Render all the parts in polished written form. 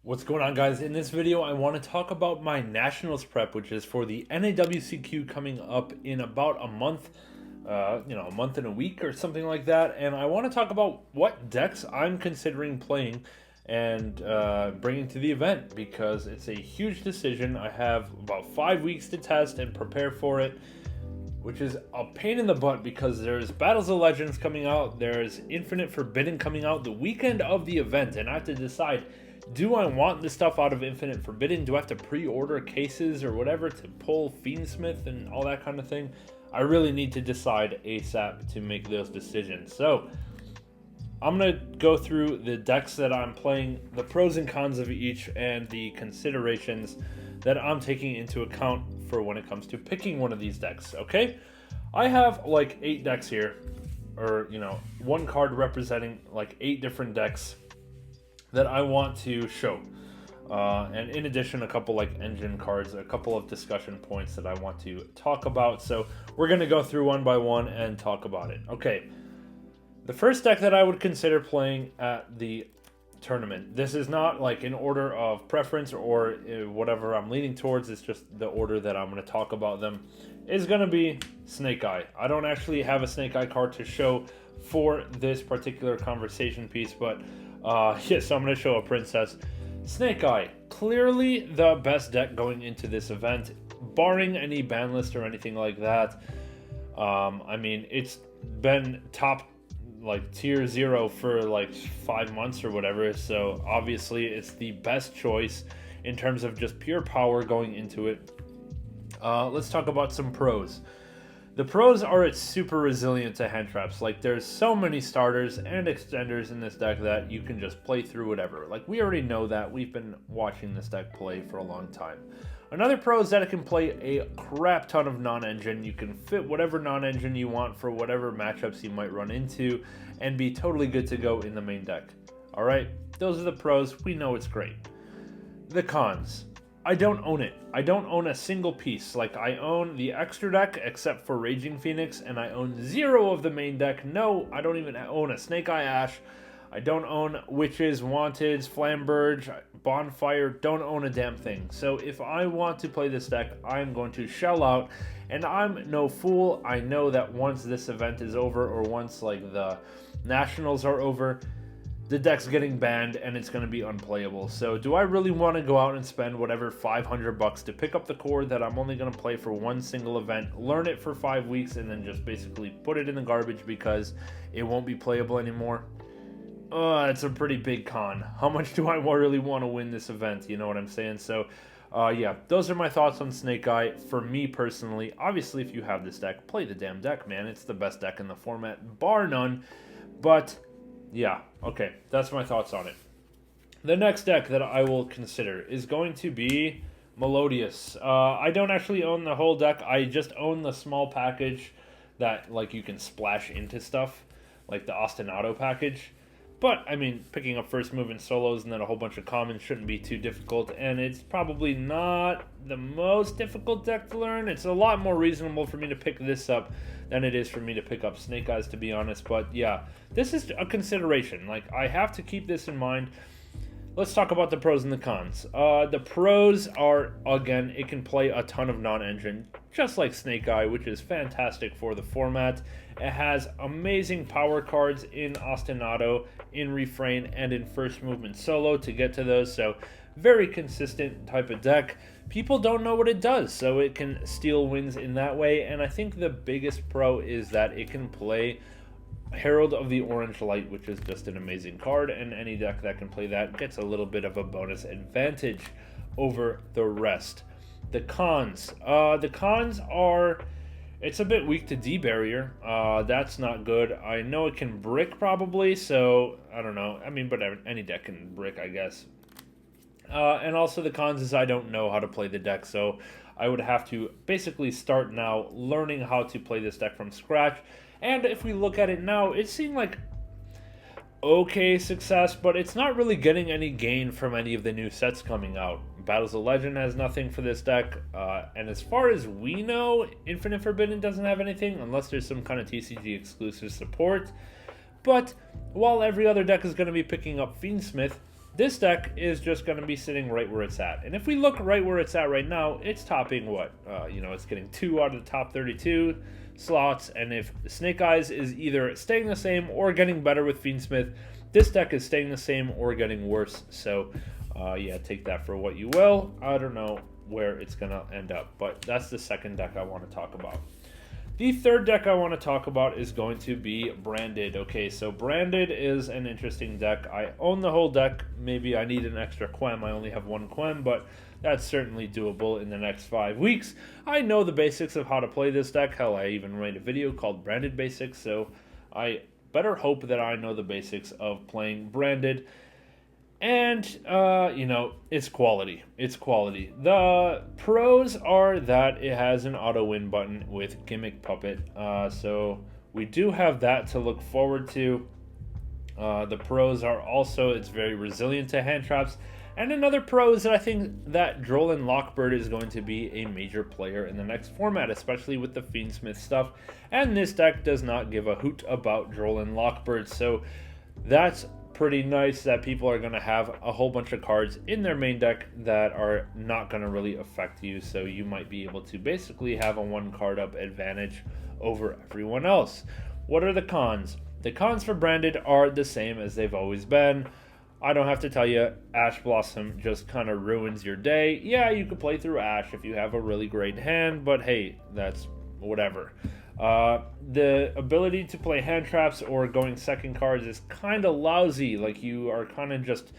What's going on, guys? In this video I want to talk about my Nationals prep, which is for the NAWCQ coming up in about a month, a month and a week or something like that. And I want to talk about what decks I'm considering playing and bringing to the event, because it's a huge decision. I have about 5 weeks to test and prepare for it, which is a pain in the butt because there's Battles of Legends coming out, there's Infinite Forbidden coming out the weekend of the event, and I have to decide, do I want the stuff out of Infinite Forbidden? Do I have to pre-order cases or whatever to pull Fiendsmith and all that kind of thing? I really need to decide ASAP to make those decisions. So I'm going to go through the decks that I'm playing, the pros and cons of each, and the considerations that I'm taking into account for when it comes to picking one of these decks, okay? I have like 8 decks here, or, one card representing like 8 different decks that I want to show. And in addition, a couple like engine cards, a couple of discussion points that I want to talk about. So we're going to go through one by one and talk about it. Okay, the first deck that I would consider playing at the tournament, this is not like in order of preference or whatever I'm leaning towards, it's just the order that I'm going to talk about them, is going to be Snake Eye. I don't actually have a Snake Eye card to show for this particular conversation piece, but so I'm going to show a Princess. Snake Eye, clearly the best deck going into this event, barring any ban list or anything like that. I mean, it's been top like tier 0 for like 5 months or whatever, so obviously it's the best choice in terms of just pure power going into it. Let's talk about some pros. The pros are it's super resilient to hand traps. Like, there's so many starters and extenders in this deck that you can just play through whatever. Like, we already know that. We've been watching this deck play for a long time. Another pro is that it can play a crap ton of non-engine. You can fit whatever non-engine you want for whatever matchups you might run into and be totally good to go in the main deck. Alright, those are the pros. We know it's great. The cons. I don't own it. I don't own a single piece. Like, I own the extra deck except for Raging Phoenix, and I own 0 of the main deck. No, I don't even own a Snake Eye Ash. I don't own Witches, Wanteds, Flamberge, Bonfire. Don't own a damn thing. So if I want to play this deck, I'm going to shell out, and I'm no fool. I know that once this event is over, or once like the Nationals are over, the deck's getting banned and it's going to be unplayable. So do I really want to go out and spend whatever $500 to pick up the core that I'm only going to play for one single event, learn it for 5 weeks, and then just basically put it in the garbage because it won't be playable anymore? It's a pretty big con. How much do I really want to win this event? You know what I'm saying? So yeah, those are my thoughts on Snake Eye. For me personally, obviously if you have this deck, play the damn deck, man. It's the best deck in the format, bar none. But yeah, okay, that's my thoughts on it. The next deck that I will consider is going to be Melodious. I don't actually own the whole deck. I just own the small package that like you can splash into stuff, like the Ostinato package. But, I mean, picking up first move in solos and then a whole bunch of commons shouldn't be too difficult, and it's probably not the most difficult deck to learn. It's a lot more reasonable for me to pick this up than it is for me to pick up Snake Eyes, to be honest. But, yeah, this is a consideration. Like, I have to keep this in mind. Let's talk about the pros and the cons. The pros are, again, it can play a ton of non-engine, just like Snake Eye, which is fantastic for the format. It has amazing power cards in Ostinato, in Refrain, and in First Movement Solo to get to those, so very consistent type of deck. People don't know what it does, so it can steal wins in that way, and I think the biggest pro is that it can play Herald of the Orange Light, which is just an amazing card, and any deck that can play that gets a little bit of a bonus advantage over the rest. The cons. The cons are, it's a bit weak to D-Barrier. That's not good. I know it can brick probably, so I don't know. I mean, but any deck can brick, I guess. And also the cons is I don't know how to play the deck, so I would have to basically start now learning how to play this deck from scratch. And if we look at it now, it seemed like okay success, but it's not really getting any gain from any of the new sets coming out. Battles of Legend has nothing for this deck, and as far as we know, Infinite Forbidden doesn't have anything, unless there's some kind of TCG exclusive support. But while every other deck is going to be picking up Fiendsmith, This deck is just going to be sitting right where it's at. And if we look right where it's at right now, it's topping what? It's getting 2 out of the top 32 slots. And if Snake Eyes is either staying the same or getting better with Fiendsmith, this deck is staying the same or getting worse. So, yeah, take that for what you will. I don't know where it's going to end up, but that's the second deck I want to talk about. The third deck I want to talk about is going to be Branded. Okay, so Branded is an interesting deck. I own the whole deck. Maybe I need an extra Quem. I only have 1 Quem, but that's certainly doable in the next 5 weeks. I know the basics of how to play this deck. Hell, I even made a video called Branded Basics, so I better hope that I know the basics of playing Branded. And, it's quality. It's quality. The pros are that it has an auto-win button with Gimmick Puppet. So we do have that to look forward to. The pros are also it's very resilient to hand traps. And another pro is that I think that Droll and Lockbird is going to be a major player in the next format, especially with the Fiendsmith stuff. And this deck does not give a hoot about Droll and Lockbird. So that's pretty nice that people are going to have a whole bunch of cards in their main deck that are not going to really affect you, so you might be able to basically have a 1 card up advantage over everyone else. What are the cons? The cons for Branded are the same as they've always been. I don't have to tell you, Ash Blossom just kind of ruins your day. Yeah, you could play through Ash if you have a really great hand, but hey, that's whatever. The ability to play hand traps or going second cards is kind of lousy. Like, you are kind of just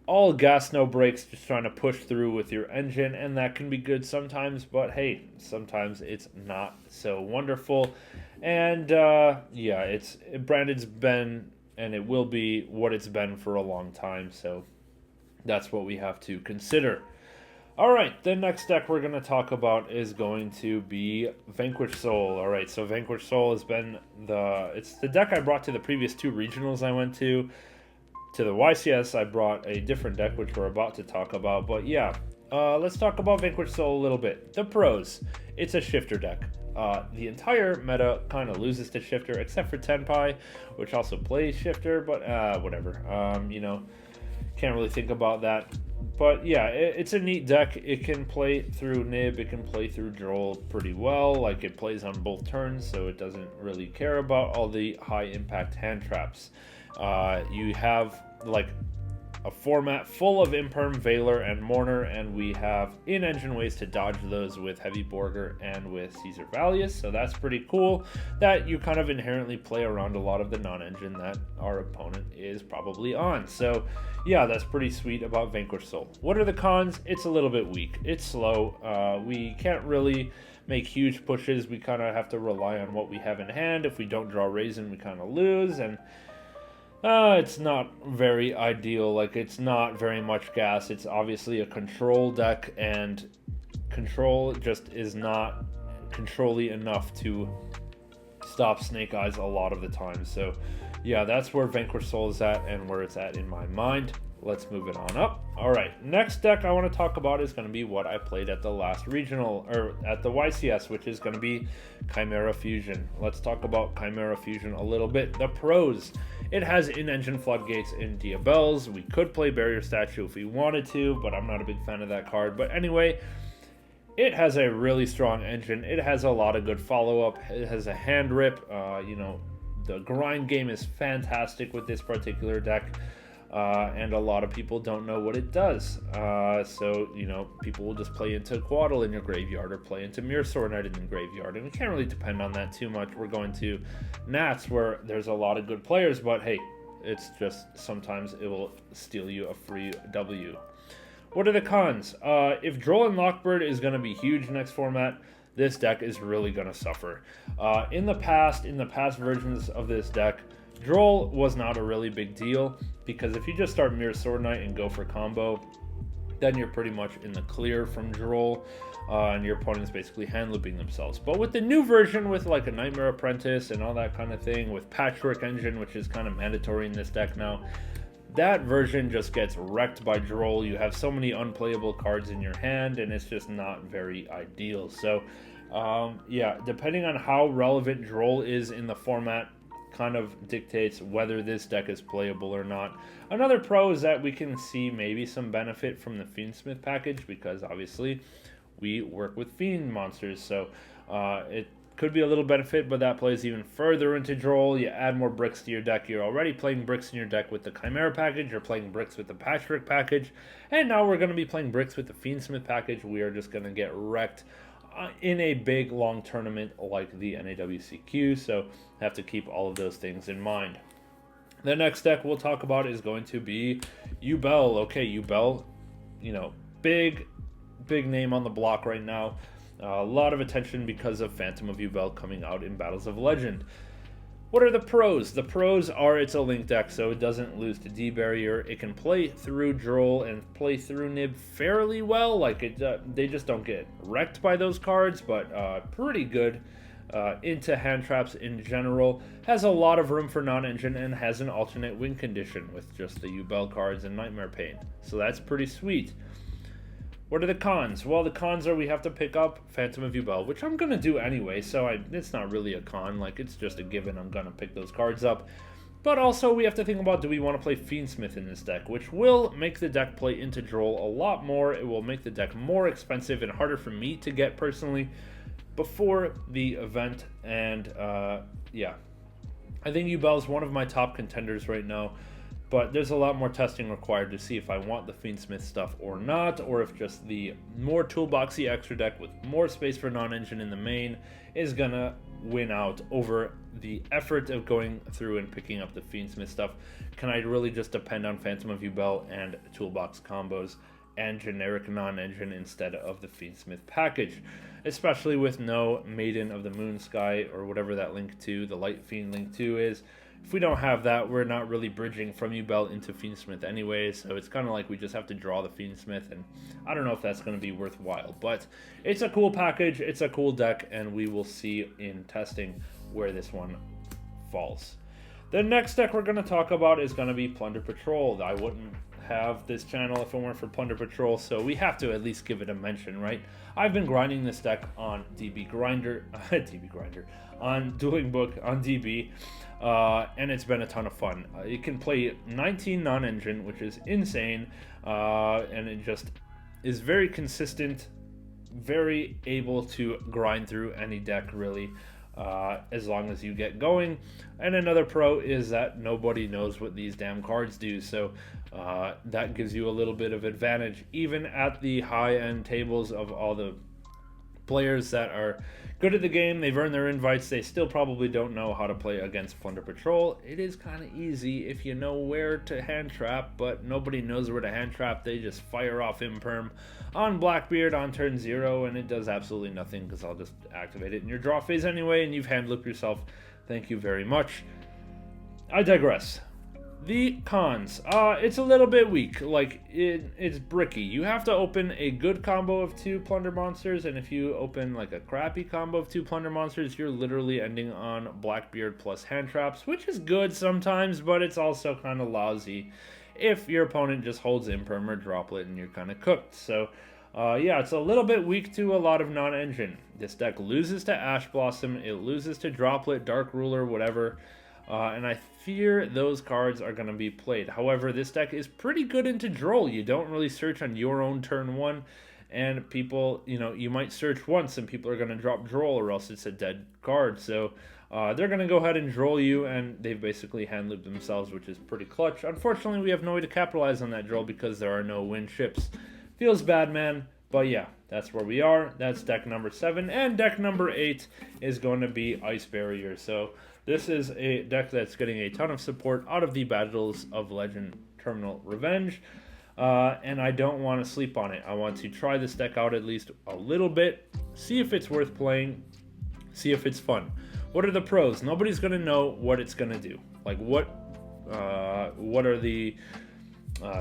all gas, no brakes, just trying to push through with your engine, and that can be good sometimes, but hey, sometimes it's not so wonderful. And Branded's been, and it will be what it's been for a long time, so that's what we have to consider. Alright, the next deck we're going to talk about is going to be Vanquish Soul. Alright, so Vanquish Soul has been it's the deck I brought to the previous 2 regionals I went to. To the YCS, I brought a different deck, which we're about to talk about. But yeah, let's talk about Vanquish Soul a little bit. The pros, it's a shifter deck. The entire meta kind of loses to shifter, except for Tenpai, which also plays shifter, but whatever. Can't really think about that. But yeah, it's a neat deck. It can play through Nib, it can play through Droll pretty well. Like, it plays on both turns, so it doesn't really care about all the high impact hand traps. You have like a format full of Imperm, Veiler, and Mourner, and we have in-engine ways to dodge those with Heavy Borger and with Caesar Valius, so that's pretty cool that you kind of inherently play around a lot of the non-engine that our opponent is probably on. So yeah, that's pretty sweet about Vanquish Soul. What are the cons? It's a little bit weak. It's slow. We can't really make huge pushes. We kind of have to rely on what we have in hand. If we don't draw Raisin, we kind of lose, and it's not very ideal. Like, it's not very much gas. It's obviously a control deck, and control just is not control-y enough to stop Snake Eyes a lot of the time. So yeah, that's where Vanquish Soul is at and where it's at in my mind. Let's move it on up. Alright, next deck I want to talk about is going to be what I played at the last regional, or at the YCS, which is going to be Chimera Fusion. Let's talk about Chimera Fusion a little bit. The pros. It has in-engine floodgates in Diabelles. We could play Barrier Statue if we wanted to, but I'm not a big fan of that card. But anyway, it has a really strong engine. It has a lot of good follow-up. It has a hand rip. The grind game is fantastic with this particular deck. And a lot of people don't know what it does. So people will just play into Quaddle in your graveyard or play into Mirror Sword Knight in your graveyard. And we can't really depend on that too much. We're going to Nats where there's a lot of good players, but hey, it's just sometimes it will steal you a free W. What are the cons? If Droll and Lockbird is going to be huge next format, this deck is really going to suffer. In the past versions of this deck, Droll was not a really big deal, because if you just start Mirror Sword Knight and go for combo, then you're pretty much in the clear from Droll, and your opponent's basically hand looping themselves. But with the new version, with like a Nightmare Apprentice and all that kind of thing, with Patchwork Engine, which is kind of mandatory in this deck now, that version just gets wrecked by Droll. You have so many unplayable cards in your hand, and it's just not very ideal. So yeah, depending on how relevant Droll is in the format, kind of dictates whether this deck is playable or not. Another pro is that we can see maybe some benefit from the Fiendsmith package, because obviously we work with Fiend monsters, so it could be a little benefit, but that plays even further into Droll. You add more bricks to your deck. You're already playing bricks in your deck with the Chimera package. You're playing bricks with the Patchwork package. And now we're going to be playing bricks with the Fiendsmith package. We are just going to get wrecked in a big, long tournament like the NAWCQ. So have to keep all of those things in mind. The next deck we'll talk about is going to be Ubel. Okay, Ubel, you know, big name on the block right now. A lot of attention because of Phantom of Ubel coming out in Battles of Legend. What are the pros? The pros are it's a link deck, so it doesn't lose to D-Barrier. It can play through Droll and play through Nib fairly well. Like they just don't get wrecked by those cards, but pretty good into hand traps in general. Has a lot of room for non-engine and has an alternate win condition with just the Ubel cards and Nightmare Pain. So that's pretty sweet. What are the cons? Well, the cons are we have to pick up Phantom of Ubel, which I'm going to do anyway, so it's not really a con. Like, it's just a given I'm going to pick those cards up. But also, we have to think about, do we want to play Fiendsmith in this deck, which will make the deck play into Droll a lot more. It will make the deck more expensive and harder for me to get personally before the event. And, yeah. I think Ubel is one of my top contenders right now. But there's a lot more testing required to see if I want the Fiendsmith stuff or not, or if just the more toolboxy extra deck with more space for non-engine in the main is gonna win out over the effort of going through and picking up the Fiendsmith stuff. Can I really just depend on Phantom of Ubel and toolbox combos and generic non-engine instead of the Fiendsmith package? Especially with no Maiden of the Moon Sky or whatever that link to, the Light Fiend link 2 is. If we don't have that, we're not really bridging from Ubel into Fiendsmith anyway, so it's kind of like we just have to draw the Fiendsmith, and I don't know if that's going to be worthwhile. But it's a cool package, it's a cool deck, and we will see in testing where this one falls. The next deck we're going to talk about is going to be Plunder Patrol. I wouldn't have this channel if it weren't for Plunder Patrol, so we have to at least give it a mention, right? I've been grinding this deck on DB Grinder, on Dueling Book, on DB, and it's been a ton of fun. It can play 19 non-engine, which is insane, and it just is very consistent, very able to grind through any deck, really, as long as you get going. And another pro is that nobody knows what these damn cards do, so that gives you a little bit of advantage, even at the high-end tables of all the players that are good at the game. They've earned their invites. They still probably don't know how to play against Plunder Patrol. It is kind of easy if you know where to hand trap, but nobody knows where to hand trap. They just fire off Imperm on Blackbeard on turn 0, and it does absolutely nothing because I'll just activate it in your draw phase anyway, and you've hand looped yourself. Thank you very much. I digress. The cons. It's a little bit weak. Like, it's bricky. You have to open a good combo of 2 Plunder monsters, and if you open like a crappy combo of 2 Plunder monsters, you're literally ending on Blackbeard plus hand traps, which is good sometimes, but it's also kind of lousy if your opponent just holds Imperm or Droplet and you're kind of cooked. So, yeah, it's a little bit weak to a lot of non-engine. This deck loses to Ash Blossom, it loses to Droplet, Dark Ruler, whatever. And I fear those cards are going to be played. However, this deck is pretty good into Droll. You don't really search on your own turn 1, and people, you know, you might search once and people are going to drop Droll or else it's a dead card. So they're going to go ahead and Droll you, and they've basically hand looped themselves, which is pretty clutch. Unfortunately, we have no way to capitalize on that Droll because there are no win ships. Feels bad, man. But yeah, that's where we are. That's deck number 7. And deck number 8 is going to be Ice Barrier. So this is a deck that's getting a ton of support out of the Battles of Legend Terminal Revenge. And I don't want to sleep on it. I want to try this deck out at least a little bit. See if it's worth playing. See if it's fun. What are the pros? Nobody's going to know what it's going to do. Like what are the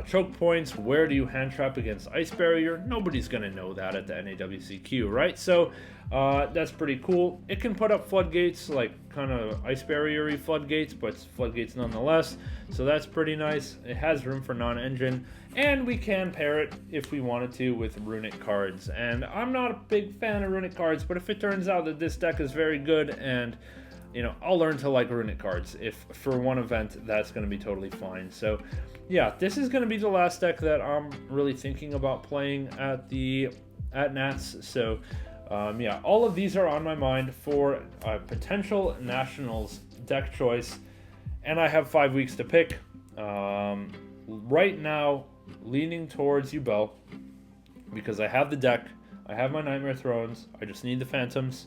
choke points? Where do you hand trap against Ice Barrier? Nobody's going to know that at the NAWCQ, right? So that's pretty cool. It can put up floodgates, like kind of Ice Barrier-y floodgates, but floodgates nonetheless. So that's pretty nice. It has room for non-engine, and we can pair it if we wanted to with runic cards. And I'm not a big fan of runic cards, but if it turns out that this deck is very good and you know, I'll learn to like runic cards. If for one event, that's going to be totally fine. So yeah, this is going to be the last deck that I'm really thinking about playing at Nats. So yeah, all of these are on my mind for potential Nationals deck choice, and I have 5 weeks to pick. Right now, leaning towards Ubel because I have the deck, I have my Nightmare Thrones, I just need the Phantoms.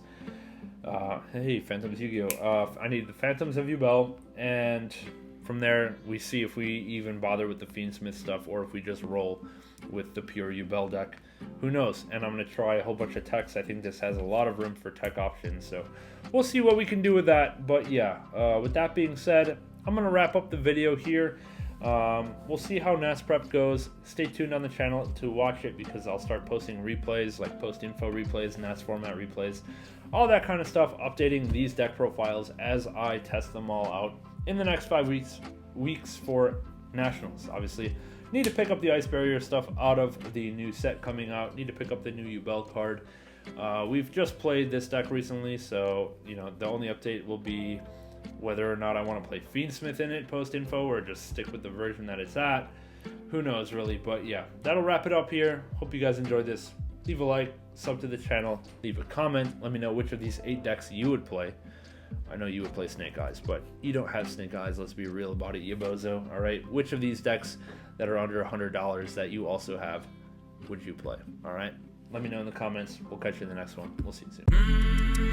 Hey, Phantoms Yugioh. I need the Phantoms of Ubel, and from there we see if we even bother with the Fiendsmith stuff or if we just roll with the pure Ubel deck. Who knows? And I'm going to try a whole bunch of techs. I think this has a lot of room for tech options, so we'll see what we can do with that. But yeah, with that being said, I'm going to wrap up the video here. We'll see how Nats Prep goes. Stay tuned on the channel to watch it because I'll start posting replays, like post-info replays, Nats format replays, all that kind of stuff, updating these deck profiles as I test them all out in the next 5 weeks for Nationals. Obviously, need to pick up the Ice Barrier stuff out of the new set coming out. Need to pick up the new Ubel card. We've just played this deck recently, so you know the only update will be whether or not I want to play Fiendsmith in it post-info or just stick with the version that it's at. Who knows, really. But yeah, that'll wrap it up here. Hope you guys enjoyed this. Leave a like, sub to the channel, leave a comment. Let me know which of these 8 decks you would play. I know you would play Snake Eyes, but you don't have Snake Eyes. Let's be real about it, you bozo. All right, which of these decks that are under $100 that you also have would you play? All right, let me know in the comments. We'll catch you in the next one. We'll see you soon.